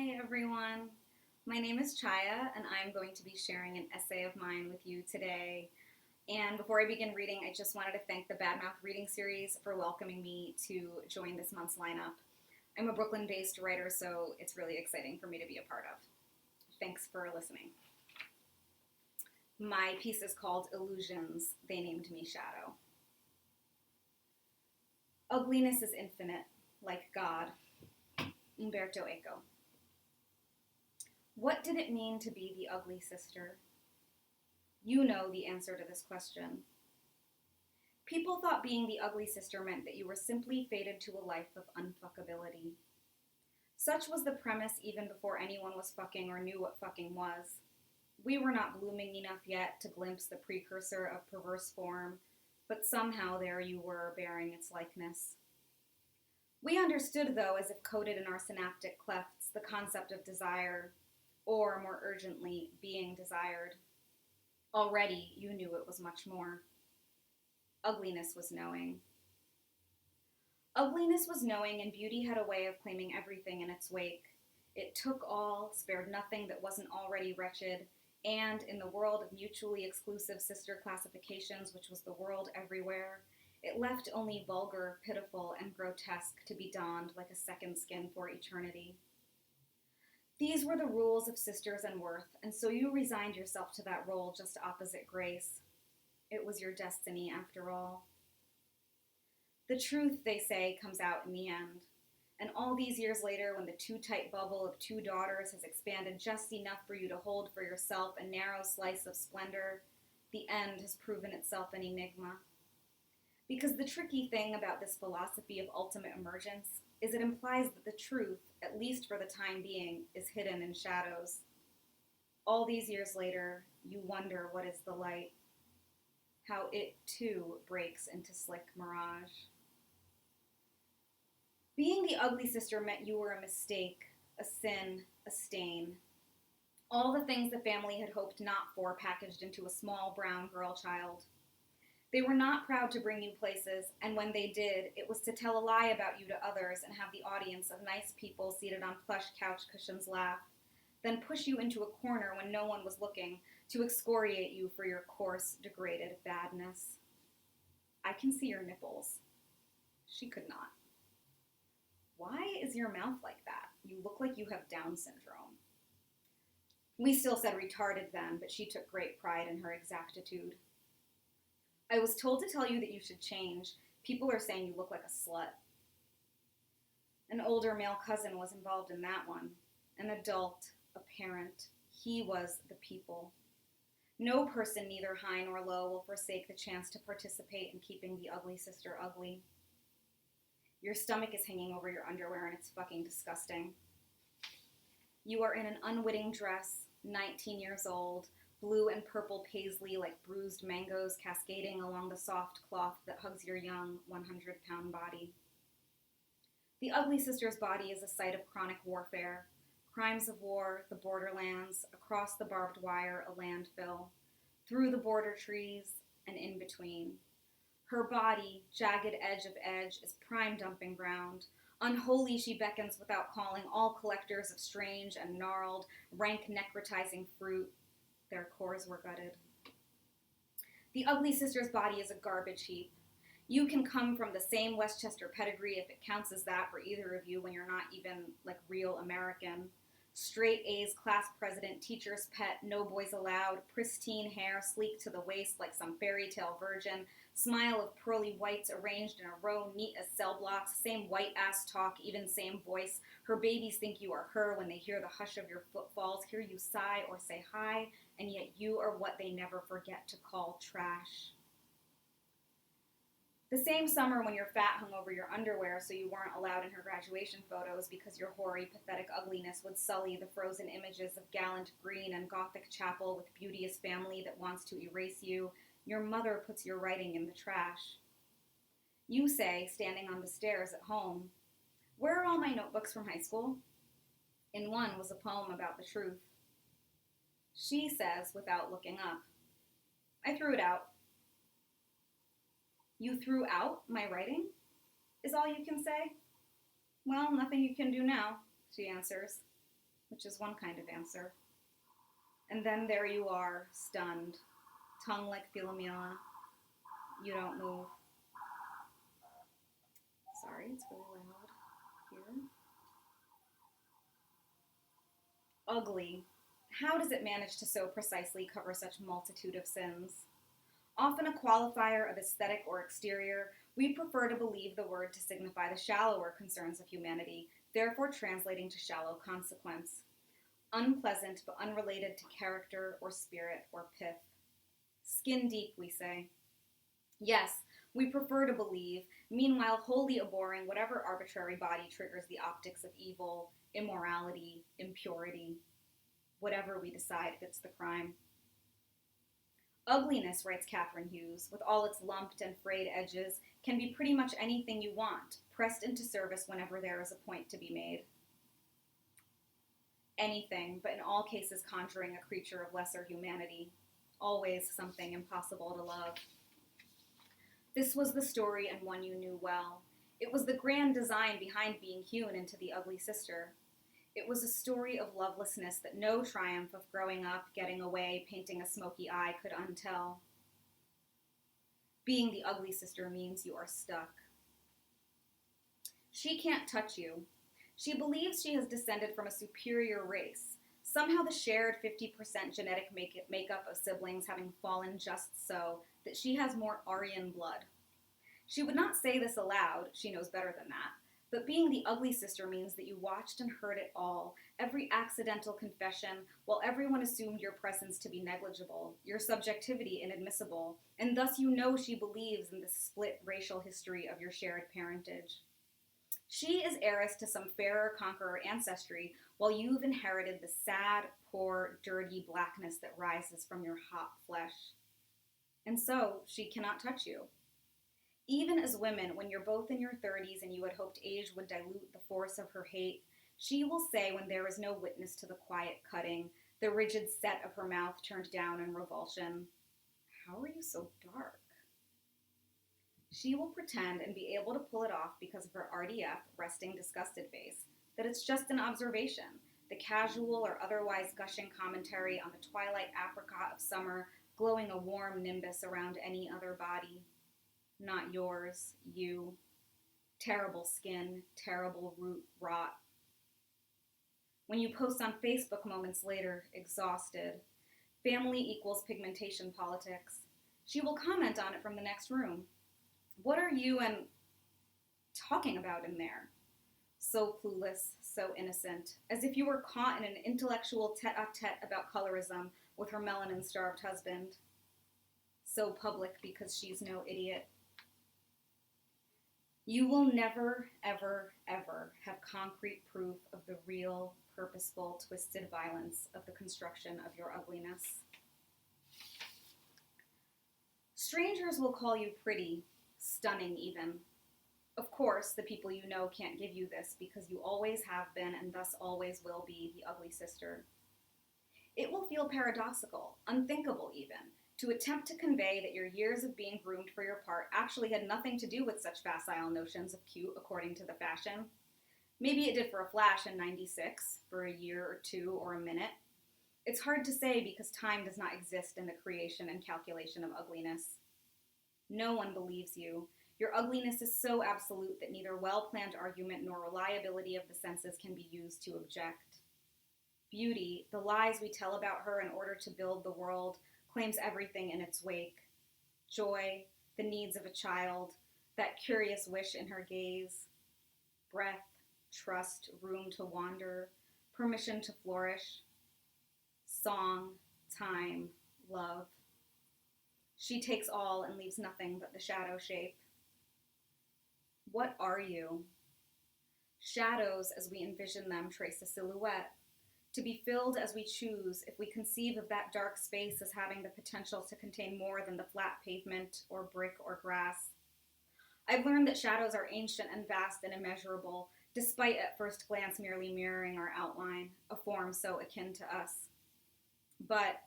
Hi everyone, my name is Chaya and I'm going to be sharing an essay of mine with you today. And before I begin reading, I just wanted to thank the Badmouth Reading Series for welcoming me to join this month's lineup. I'm a Brooklyn-based writer, so it's really exciting for me to be a part of. Thanks for listening. My piece is called Illusions. They named me Shadow. Ugliness is infinite, like God. Umberto Eco. What did it mean to be the ugly sister? You know the answer to this question. People thought being the ugly sister meant that you were simply fated to a life of unfuckability. Such was the premise even before anyone was fucking or knew what fucking was. We were not blooming enough yet to glimpse the precursor of perverse form, but somehow there you were, bearing its likeness. We understood, though, as if coded in our synaptic clefts, the concept of desire, or more urgently, being desired. Already, you knew it was much more. Ugliness was knowing. Ugliness was knowing, and beauty had a way of claiming everything in its wake. It took all, spared nothing that wasn't already wretched, and in the world of mutually exclusive sister classifications, which was the world everywhere, it left only vulgar, pitiful, and grotesque to be donned like a second skin for eternity. These were the rules of sisters and worth, and so you resigned yourself to that role just opposite grace. It was your destiny, after all. The truth, they say, comes out in the end. And all these years later, when the too-tight bubble of two daughters has expanded just enough for you to hold for yourself a narrow slice of splendor, the end has proven itself an enigma. Because the tricky thing about this philosophy of ultimate emergence is it implies that the truth, at least for the time being, is hidden in shadows. All these years later, you wonder what is the light, how it too breaks into slick mirage. Being the ugly sister meant you were a mistake, a sin, a stain. All the things the family had hoped not for packaged into a small brown girl child. They were not proud to bring you places, and when they did, it was to tell a lie about you to others and have the audience of nice people seated on plush couch cushions laugh, then push you into a corner when no one was looking to excoriate you for your coarse, degraded badness. I can see your nipples. She could not. Why is your mouth like that? You look like you have Down syndrome. We still said retarded then, but she took great pride in her exactitude. I was told to tell you that you should change. People are saying you look like a slut. An older male cousin was involved in that one. An adult, a parent. He was the people. No person, neither high nor low, will forsake the chance to participate in keeping the ugly sister ugly. Your stomach is hanging over your underwear and it's fucking disgusting. You are in an unwitting dress, 19 years old, blue and purple paisley like bruised mangoes cascading along the soft cloth that hugs your young 100-pound body. The ugly sister's body is a site of chronic warfare, crimes of war, the borderlands, across the barbed wire, a landfill, through the border trees, and in between. Her body, jagged edge of edge, is prime dumping ground. Unholy she beckons without calling all collectors of strange and gnarled, rank necrotizing fruit. Their cores were gutted. The ugly sister's body is a garbage heap. You can come from the same Westchester pedigree if it counts as that for either of you when you're not even like real American. Straight A's, class president, teacher's pet, no boys allowed, pristine hair, sleek to the waist like some fairy tale virgin, smile of pearly whites arranged in a row, neat as cell blocks, same white-ass talk, even same voice. Her babies think you are her when they hear the hush of your footfalls, hear you sigh or say hi, and yet you are what they never forget to call trash. The same summer when your fat hung over your underwear so you weren't allowed in her graduation photos because your hoary, pathetic ugliness would sully the frozen images of gallant green and Gothic chapel with beauteous family that wants to erase you, your mother puts your writing in the trash. You say, standing on the stairs at home, "Where are all my notebooks from high school?" In one was a poem about the truth. She says, without looking up, "I threw it out." "You threw out my writing?" is all you can say. "Well, nothing you can do now," she answers. which is one kind of answer. And then there you are, stunned, tongue like Philomela. You don't move. Sorry, it's really loud here. Ugly. How does it manage to so precisely cover such multitude of sins? Often a qualifier of aesthetic or exterior, we prefer to believe the word to signify the shallower concerns of humanity, therefore translating to shallow consequence. Unpleasant but unrelated to character or spirit or pith. Skin deep, we say. Yes, we prefer to believe, meanwhile wholly abhorring whatever arbitrary body triggers the optics of evil, immorality, impurity, whatever we decide fits the crime. Ugliness, writes Catherine Hughes, with all its lumped and frayed edges, can be pretty much anything you want, pressed into service whenever there is a point to be made. Anything, but in all cases conjuring a creature of lesser humanity. Always something impossible to love. This was the story, and one you knew well. It was the grand design behind being hewn into the ugly sister. It was a story of lovelessness that no triumph of growing up, getting away, painting a smoky eye could untell. Being the ugly sister means you are stuck. She can't touch you. She believes she has descended from a superior race, somehow the shared 50% genetic makeup of siblings having fallen just so that she has more Aryan blood. She would not say this aloud, she knows better than that, but being the ugly sister means that you watched and heard it all, every accidental confession, while everyone assumed your presence to be negligible, your subjectivity inadmissible, and thus you know she believes in the split racial history of your shared parentage. She is heiress to some fairer conqueror ancestry, while you've inherited the sad, poor, dirty blackness that rises from your hot flesh. And so, she cannot touch you. Even as women, when you're both in your 30s and you had hoped age would dilute the force of her hate, she will say when there is no witness to the quiet cutting, the rigid set of her mouth turned down in revulsion, "How are you so dark?" She will pretend and be able to pull it off because of her RDF, resting disgusted face, that it's just an observation, the casual or otherwise gushing commentary on the twilight apricot of summer glowing a warm nimbus around any other body. Not yours, you. Terrible skin, terrible root rot. When you post on Facebook moments later, exhausted, family equals pigmentation politics, she will comment on it from the next room. What are you and talking about in there? So clueless, so innocent, as if you were caught in an intellectual tete-a-tete about colorism with her melanin-starved husband. So public because she's no idiot. You will never, ever, ever have concrete proof of the real, purposeful, twisted violence of the construction of your ugliness. Strangers will call you pretty, stunning even. Of course, the people you know can't give you this because you always have been and thus always will be the ugly sister. It will feel paradoxical, unthinkable even, to attempt to convey that your years of being groomed for your part actually had nothing to do with such facile notions of cute according to the fashion. Maybe it did for a flash in '96, for a year or two or a minute. It's hard to say because time does not exist in the creation and calculation of ugliness. No one believes you. Your ugliness is so absolute that neither well-planned argument nor reliability of the senses can be used to object. Beauty, the lies we tell about her in order to build the world, claims everything in its wake. Joy, the needs of a child, that curious wish in her gaze. Breath, trust, room to wander, permission to flourish. Song, time, love. She takes all and leaves nothing but the shadow shape. What are you? Shadows, as we envision them, trace a silhouette, to be filled as we choose if we conceive of that dark space as having the potential to contain more than the flat pavement or brick or grass. I've learned that shadows are ancient and vast and immeasurable, despite at first glance merely mirroring our outline, a form so akin to us. But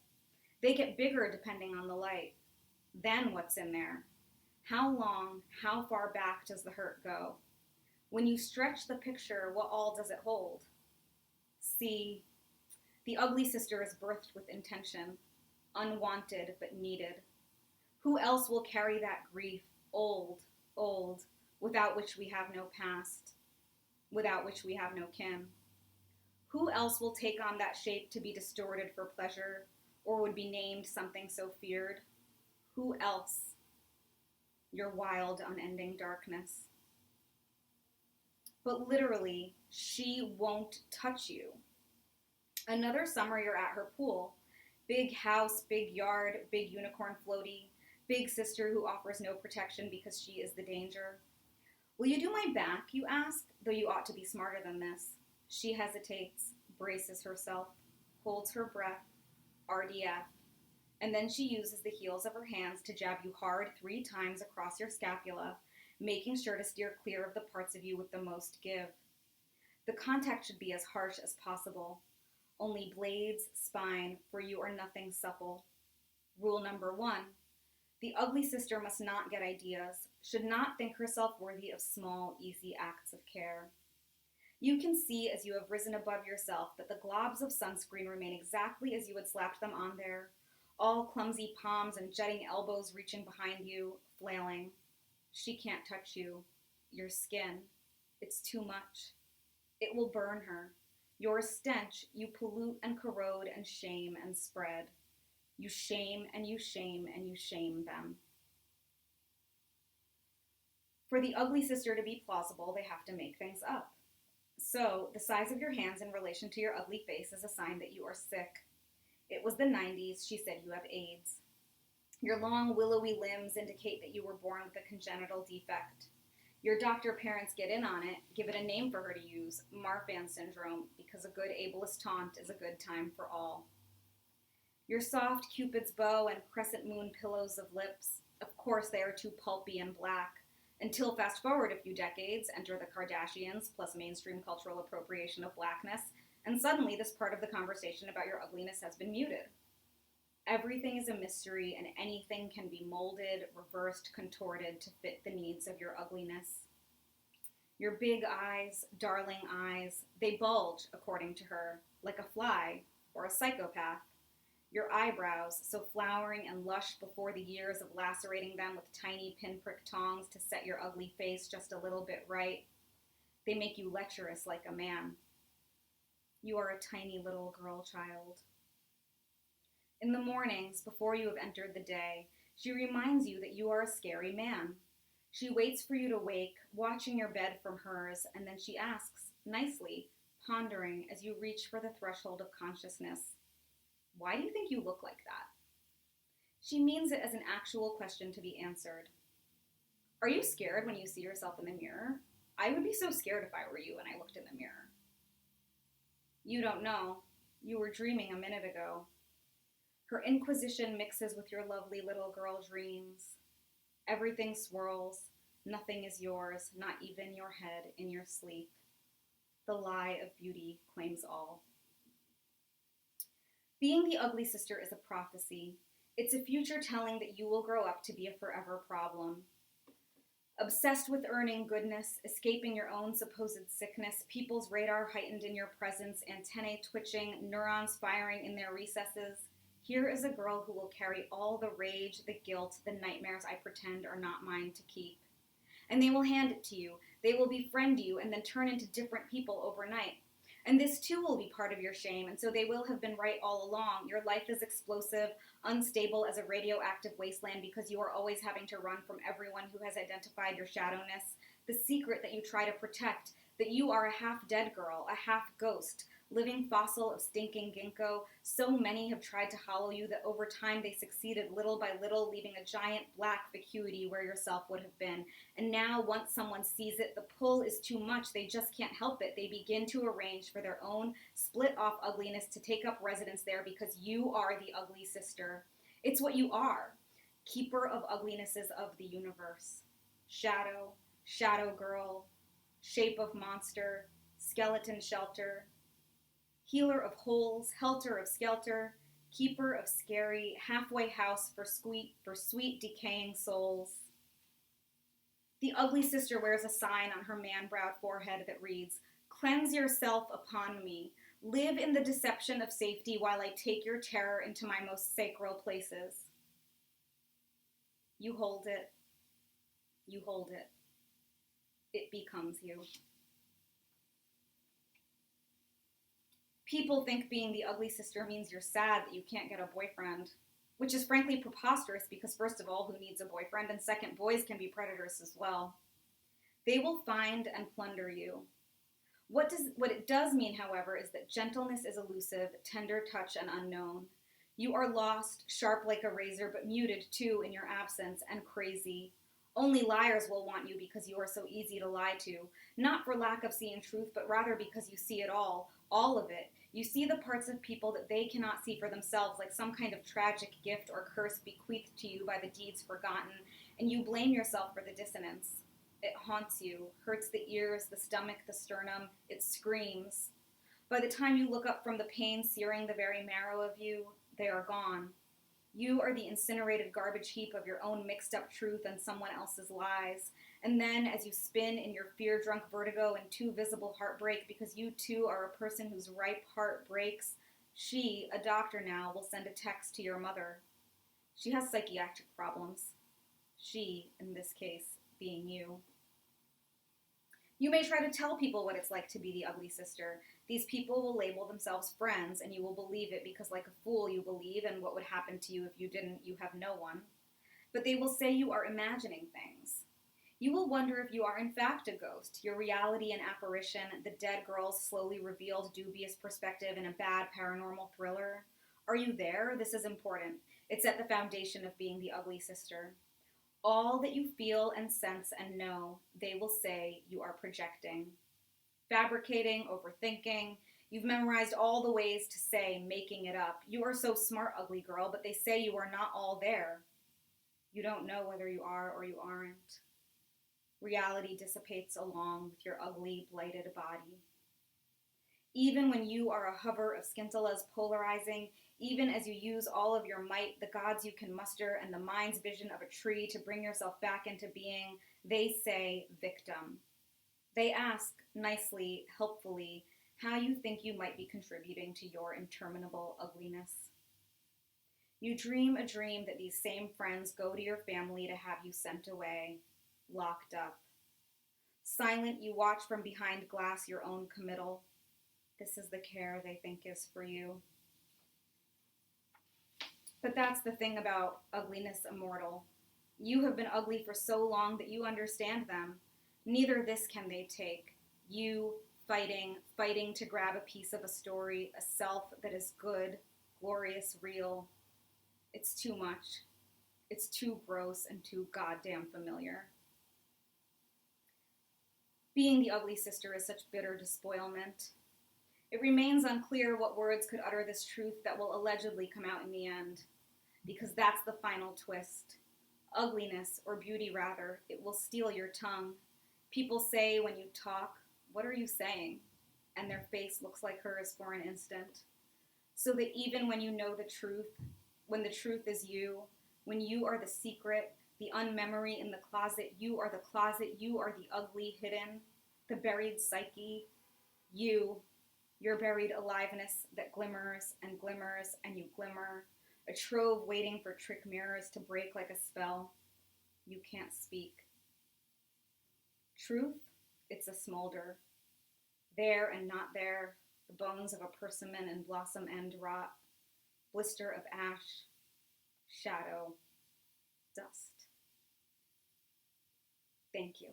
they get bigger depending on the light. Then what's in there? How long, how far back does the hurt go? When you stretch the picture, what all does it hold? See, The ugly sister is birthed with intention, unwanted but needed. Who else will carry that grief, old, old, without which we have no past, without which we have no kin? Who else will take on that shape to be distorted for pleasure, or would be named something so feared? Who else? Your wild, unending darkness. But literally, she won't touch you. Another summer, you're at her pool. Big house, big yard, big unicorn floaty, big sister who offers no protection because she is the danger. Will you do my back, you ask, though you ought to be smarter than this. She hesitates, braces herself, holds her breath, RDF, and then she uses the heels of her hands to jab you hard 3 times across your scapula, making sure to steer clear of the parts of you with the most give. The contact should be as harsh as possible. Only blades, spine, for you are nothing supple. Rule number 1. The ugly sister must not get ideas, should not think herself worthy of small, easy acts of care. You can see as you have risen above yourself that the globs of sunscreen remain exactly as you had slapped them on there, all clumsy palms and jutting elbows reaching behind you, flailing. She can't touch you. Your skin. It's too much. It will burn her. Your stench you pollute and corrode and shame and spread. You shame and you shame and you shame them. For the ugly sister to be plausible, they have to make things up. So, the size of your hands in relation to your ugly face is a sign that you are sick. It was the 90s, she said you have AIDS. Your long, willowy limbs indicate that you were born with a congenital defect. Your doctor parents get in on it, give it a name for her to use, Marfan syndrome, because a good ableist taunt is a good time for all. Your soft Cupid's bow and crescent moon pillows of lips, of course they are too pulpy and black, until fast forward a few decades, enter the Kardashians, plus mainstream cultural appropriation of blackness, and suddenly this part of the conversation about your ugliness has been muted. Everything is a mystery, and anything can be molded, reversed, contorted to fit the needs of your ugliness. Your big eyes, darling eyes, they bulge, according to her, like a fly or a psychopath. Your eyebrows, so flowering and lush before the years of lacerating them with tiny pinprick tongs to set your ugly face just a little bit right, they make you lecherous like a man. You are a tiny little girl child. In the mornings, before you have entered the day, she reminds you that you are a scary man. She waits for you to wake, watching your bed from hers, and then she asks, nicely, pondering as you reach for the threshold of consciousness, why do you think you look like that? She means it as an actual question to be answered. Are you scared when you see yourself in the mirror? I would be so scared if I were you and I looked in the mirror. You don't know. You were dreaming a minute ago. Her inquisition mixes with your lovely little girl dreams. Everything swirls. Nothing is yours, not even your head in your sleep. The lie of beauty claims all. Being the ugly sister is a prophecy. It's a future telling that you will grow up to be a forever problem. Obsessed with earning goodness, escaping your own supposed sickness, people's radar heightened in your presence, antennae twitching, neurons firing in their recesses, here is a girl who will carry all the rage, the guilt, the nightmares I pretend are not mine to keep. And they will hand it to you. They will befriend you and then turn into different people overnight. And this too will be part of your shame, and so they will have been right all along. Your life is explosive, unstable as a radioactive wasteland because you are always having to run from everyone who has identified your shadowness, the secret that you try to protect, that you are a half-dead girl, a half-ghost, living fossil of stinking ginkgo. So many have tried to hollow you that over time they succeeded little by little, leaving a giant black vacuity where yourself would have been. And now, once someone sees it, the pull is too much. They just can't help it. They begin to arrange for their own split-off ugliness to take up residence there because you are the ugly sister. It's what you are. Keeper of uglinesses of the universe. Shadow, shadow girl, shape of monster, skeleton shelter, healer of holes, helter of skelter, keeper of scary, halfway house for sweet decaying souls. The ugly sister wears a sign on her man-browed forehead that reads, "Cleanse yourself upon me. Live in the deception of safety while I take your terror into my most sacral places. You hold it. You hold it. It becomes you. People think being the ugly sister means you're sad that you can't get a boyfriend, which is frankly preposterous because, first of all, who needs a boyfriend? And second, boys can be predators as well. They will find and plunder you. What it does mean, however, is that gentleness is elusive, tender touch and unknown. You are lost, sharp like a razor, but muted too in your absence, and crazy. Only liars will want you because you are so easy to lie to, not for lack of seeing truth, but rather because you see it all of it. You see the parts of people that they cannot see for themselves, like some kind of tragic gift or curse bequeathed to you by the deeds forgotten, and you blame yourself for the dissonance. It haunts you, hurts the ears, the stomach, the sternum. It screams. By the time you look up from the pain searing the very marrow of you, they are gone. You are the incinerated garbage heap of your own mixed up truth and someone else's lies. And then, as you spin in your fear drunk vertigo and too visible heartbreak, because you too are a person whose ripe heart breaks, she, a doctor now, will send a text to your mother. She has psychiatric problems. She, in this case, being you. You may try to tell people what it's like to be the ugly sister. These people will label themselves friends, and you will believe it because, like a fool, you believe, and what would happen to you if you didn't, you have no one. But they will say you are imagining things. You will wonder if you are in fact a ghost, your reality an apparition, the dead girl's slowly revealed dubious perspective in a bad paranormal thriller. Are you there? This is important. It's at the foundation of being the ugly sister. All that you feel and sense and know, they will say you are projecting. Fabricating, overthinking. You've memorized all the ways to say making it up. You are so smart, ugly girl, but they say you are not all there. You don't know whether you are or you aren't. Reality dissipates along with your ugly, blighted body. Even when you are a hover of scintillas polarizing, even as you use all of your might, the gods you can muster, and the mind's vision of a tree to bring yourself back into being, they say victim. They ask, nicely, helpfully, how you think you might be contributing to your interminable ugliness. You dream a dream that these same friends go to your family to have you sent away, locked up. Silent, you watch from behind glass your own committal. This is the care they think is for you. But that's the thing about ugliness immortal. You have been ugly for so long that you understand them. Neither this can they take. You fighting to grab a piece of a story, a self that is good, glorious, real. It's too much. It's too gross and too goddamn familiar. Being the ugly sister is such bitter despoilment. It remains unclear what words could utter this truth that will allegedly come out in the end, because that's the final twist. Ugliness, or beauty rather, it will steal your tongue. People say when you talk, "What are you saying?" And their face looks like hers for an instant. So that even when you know the truth, when the truth is you, when you are the secret, the unmemory in the closet, you are the closet, you are the ugly hidden, the buried psyche, your buried aliveness that glimmers, and you glimmer, a trove waiting for trick mirrors to break like a spell. You can't speak. Truth, it's a smolder. There and not there, the bones of a persimmon and blossom end rot, blister of ash, shadow, dust. Thank you.